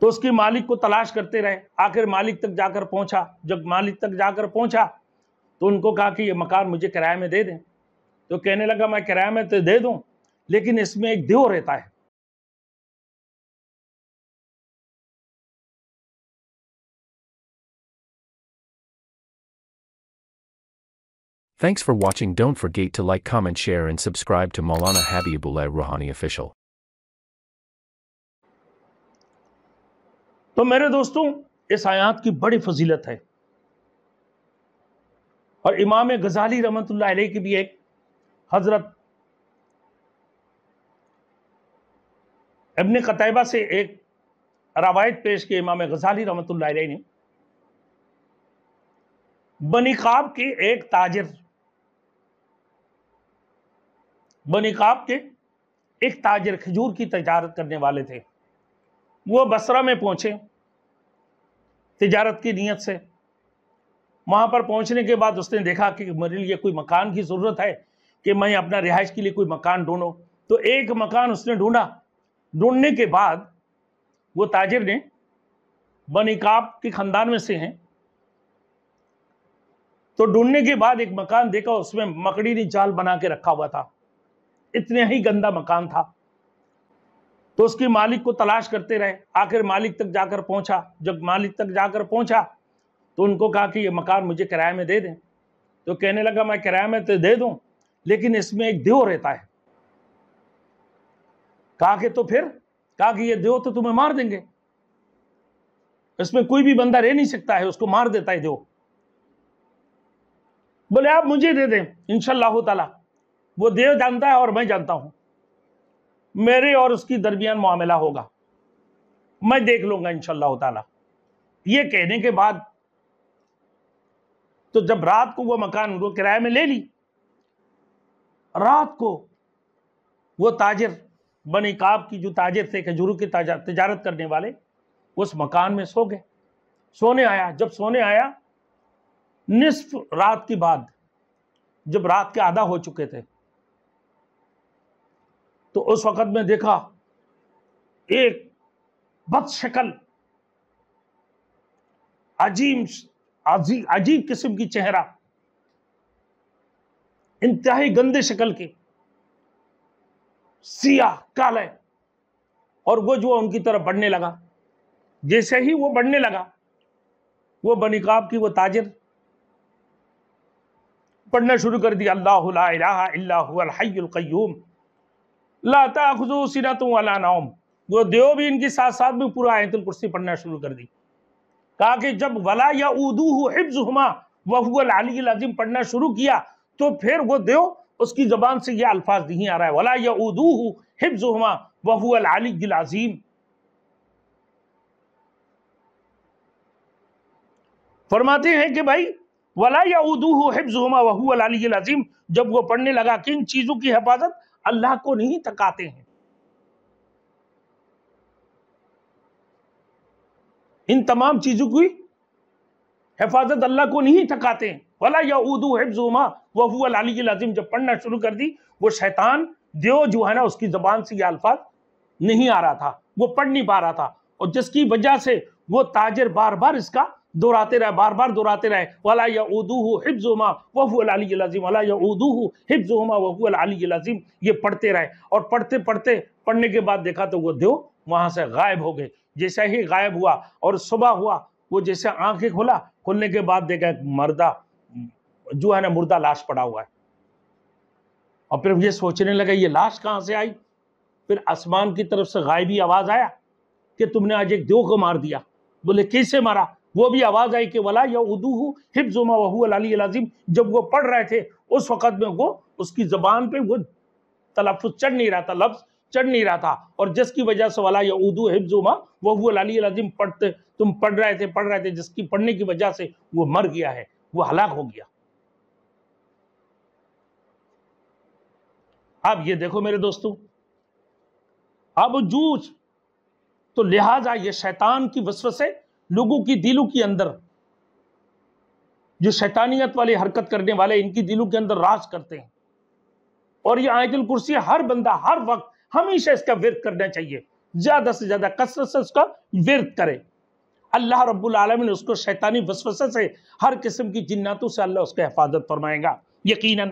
तो उसकी मालिक को तलाश करते रहे, आखिर मालिक तक जाकर पहुंचा। जब मालिक तक जाकर पहुंचा तो उनको कहा कि ये मकान मुझे किराए में दे दें। तो कहने लगा मैं किराए में तो दे दूं, लेकिन इसमें एक देव रहता है। Thanks for watching. Don't forget to like, comment, share and subscribe to Maulana Habibullah Rouhani Official. तो मेरे दोस्तों, इस आयत की बड़ी फजीलत है और इमाम गजाली रहमतुल्लाह अलैह की भी एक हजरत इब्न कतैबा से एक रवायत पेश की। इमाम गजाली रहमतुल्लाह अलैह ने बनी काब के एक ताजिर, बनी काब के एक ताजिर खजूर की तजारत करने वाले थे। वो बसरा में पहुंचे तिजारत की नीयत से। वहां पर पहुंचने के बाद उसने देखा कि मेरे लिए कोई मकान की जरूरत है कि मैं अपना रिहाइश के लिए कोई मकान ढूंढूं। तो एक मकान उसने ढूंढा। ढूंढने के बाद वो ताजिर ने, बनी काब के खानदान में से हैं, तो ढूंढने के बाद एक मकान देखा, उसमें मकड़ी ने जाल बना के रखा हुआ था। इतने ही गंदा मकान था। तो उसकी मालिक को तलाश करते रहे, आखिर मालिक तक जाकर पहुंचा। जब मालिक तक जाकर पहुंचा तो उनको कहा कि ये मकान मुझे किराए में दे दें। तो कहने लगा मैं किराए में तो दे दूं, लेकिन इसमें एक देव रहता है। कहा कि तो फिर? कहा कि ये देव तो तुम्हें मार देंगे, इसमें कोई भी बंदा रह नहीं सकता है, उसको मार देता है देव। बोले आप मुझे दे दें, इंशाअल्लाह ताला। वो देव जानता है और मैं जानता हूं, मेरे और उसकी दरमियान मामला होगा, मैं देख लूंगा इंशाअल्लाह ताला। ये कहने के बाद तो जब रात को वो मकान वो किराए में ले ली, रात को वो ताजिर, बनी काब की जो ताजिर थे खजूरों की तिजारत करने वाले, उस मकान में सो गए। सोने आया, जब सोने आया निस्फ रात के बाद, जब रात के आधा हो चुके थे, तो उस वक्त में देखा एक बदशक्ल अजीब किस्म की चेहरा, इंतहाई गंदे शक्ल के, सिया काले, और वो जो उनकी तरफ बढ़ने लगा। जैसे ही वो बढ़ने लगा, वो बनी काब की वो ताजिर पढ़ना शुरू कर दिया, अल्लाहु ला इलाहा इल्ला हुवल हय्युल क़य्यूम ला ताखुज़ुहु सिनतुन वला नौम। वो देव भी इनकी साथ साथ में पूरा आयतुल कुर्सी पढ़ना शुरू कर दी। कहा कि जब वला यऊदुहु हिफ्ज़ुहुमा व हुवल अलीयुल अज़ीम पढ़ना शुरू किया, तो फिर वो देव उसकी जबान से ये अल्फाज नहीं आ रहा है, वला यऊदुहु हिफ्ज़ुहुमा व हुवल अलीयुल अज़ीम। फरमाते हैं कि भाई वला यऊदुहु हिफ्ज़ुहुमा व हुवल अलीयुल अज़ीम, जब वो पढ़ने लगा कि इन चीजों की हिफाजत अल्लाह को नहीं थकाते हैं, इन तमाम चीजों की हिफाजत अल्लाह को नहीं थकाते हैं। वला यऊदुहु हिफ्ज़ुहुमा व हुवल अलीयुल अज़ीम जब पढ़ना शुरू कर दी, वो शैतान देव जो है ना, उसकी जबान से ये अल्फाज नहीं आ रहा था, वो पढ़ नहीं पा रहा था, और जिसकी वजह से वो ताजिर बार बार इसका दोहराते रहे, बार बार दोहराते रहे, वला यऊदुहु हिफ्ज़ुहुमा व हुवल अलीयुल अज़ीम, वला यऊदुहु हिफ्ज़ुहुमा व हुवल अलीयुल अज़ीम, ये पढ़ते रहे। और पढ़ते पढ़ते पढ़ने के बाद देखा तो वो देव वहां से गायब हो गए। जैसे ही गायब हुआ और सुबह हुआ, वो जैसे आंखें खोला, खुलने के बाद देखा एक मर्दा जो है ना, मुर्दा लाश पड़ा हुआ है। और फिर ये सोचने लगा ये लाश कहां से आई। फिर आसमान की तरफ से गायबी आवाज आया कि तुमने आज एक देव को मार दिया। बोले कैसे मारा? वो भी आवाज आई कि वला यऊदुहु हिफ्ज़ुहुमा व हुवल अलीयुल अज़ीम। जब वो पढ़ रहे थे उस वक्त में वो उसकी जबान पे वो तलफ्फुज़ चढ़ नहीं रहा था, लफ्ज चढ़ नहीं रहा था, और जिसकी वजह से वला यऊदुहु हिफ्ज़ुहुमा व हुवल अलीयुल अज़ीम पढ़ते, तुम पढ़ रहे थे, जिसकी पढ़ने की वजह से वो मर गया है, वो हलाक हो गया। अब ये देखो मेरे दोस्तों, अब जूझ, तो लिहाजा ये शैतान की वसवसे लोगों की दिलों के अंदर, जो शैतानियत वाली हरकत करने वाले, इनकी दिलों के अंदर राज करते हैं। और ये आयतुल कुर्सी हर बंदा हर वक्त हमेशा इसका विर्द करना चाहिए। ज्यादा से ज्यादा कसरत से उसका विर्द करे। अल्लाह रब्बुल आलमीन उसको शैतानी वसवसे से, हर किस्म की जिन्नातों से अल्लाह उसके हिफाजत फरमाएगा यकीनन।